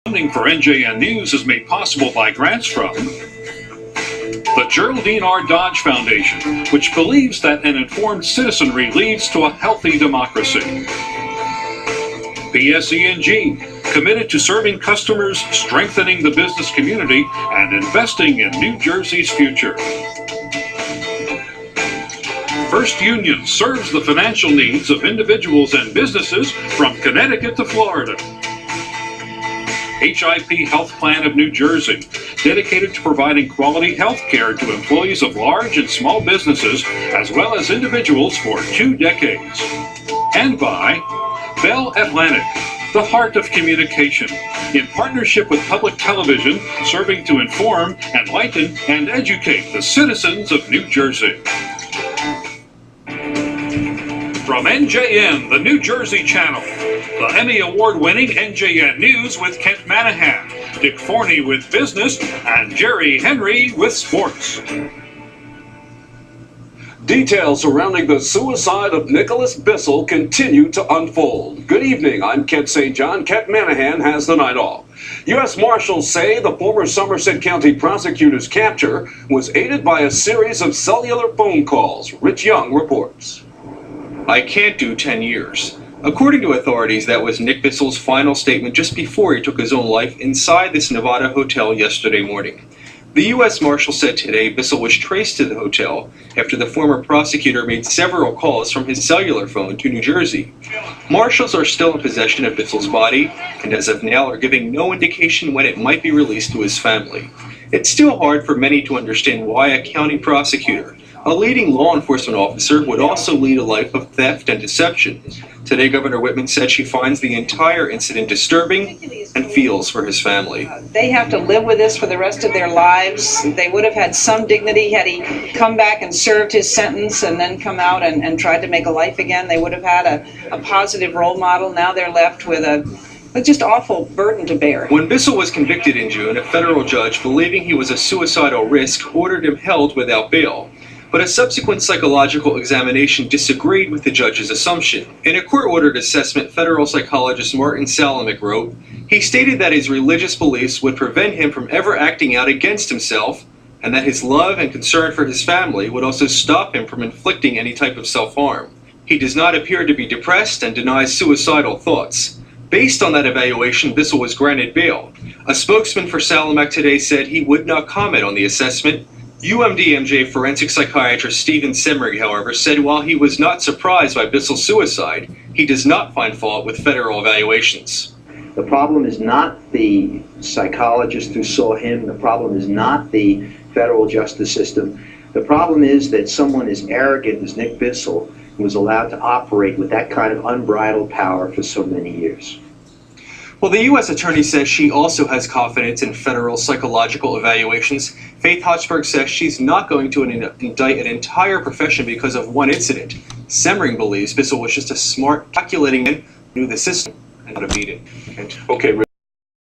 Funding for NJN News is made possible by grants from the Geraldine R. Dodge Foundation, which believes that an informed citizenry leads to a healthy democracy. PSE&G, committed to serving customers, strengthening the business community, and investing in New Jersey's future. First Union serves the financial needs of individuals and businesses from Connecticut to Florida. HIP Health Plan of New Jersey, dedicated to providing quality health care to employees of large and small businesses, as well as individuals for 2 decades. And by Bell Atlantic, the heart of communication, in partnership with public television, serving to inform, enlighten, and educate the citizens of New Jersey. From NJN, the New Jersey Channel, the Emmy Award-winning NJN News with Kent Manahan, Dick Forney with Business, and Jerry Henry with Sports. Details surrounding the suicide of Nicholas Bissell continue to unfold. Good evening, I'm Kent St. John. Kent Manahan has the night off. U.S. Marshals say the former Somerset County prosecutor's capture was aided by a series of cellular phone calls. Rich Young reports. I can't do 10 years. According to authorities, that was Nick Bissell's final statement just before he took his own life inside this Nevada hotel yesterday morning. The U.S. Marshal said today Bissell was traced to the hotel after the former prosecutor made several calls from his cellular phone to New Jersey. Marshals are still in possession of Bissell's body, and as of now are giving no indication when it might be released to his family. It's still hard for many to understand why a county prosecutor, a leading law enforcement officer, would also lead a life of theft and deception. Today, Governor Whitman said she finds the entire incident disturbing and feels for his family. They have to live with this for the rest of their lives. They would have had some dignity had he come back and served his sentence and then come out and tried to make a life again. They would have had a positive role model. Now they're left with a just awful burden to bear. When Bissell was convicted in June, a federal judge, believing he was a suicidal risk, ordered him held without bail. But a subsequent psychological examination disagreed with the judge's assumption. In a court-ordered assessment, federal psychologist Martin Salamick wrote, he stated that his religious beliefs would prevent him from ever acting out against himself, and that his love and concern for his family would also stop him from inflicting any type of self-harm. He does not appear to be depressed and denies suicidal thoughts. Based on that evaluation, Bissell was granted bail. A spokesman for Salamick today said he would not comment on the assessment. UMD-MJ forensic psychiatrist Stephen Semrig, however, said while he was not surprised by Bissell's suicide, he does not find fault with federal evaluations. The problem is not the psychologist who saw him. The problem is not the federal justice system. The problem is that someone as arrogant as Nick Bissell was allowed to operate with that kind of unbridled power for so many years. Well, the U.S. Attorney says she also has confidence in federal psychological evaluations. Faith Hochberg says she's not going to indict an entire profession because of one incident. Semring believes Bissell was just a smart, calculating man who knew the system and how to beat it. Okay.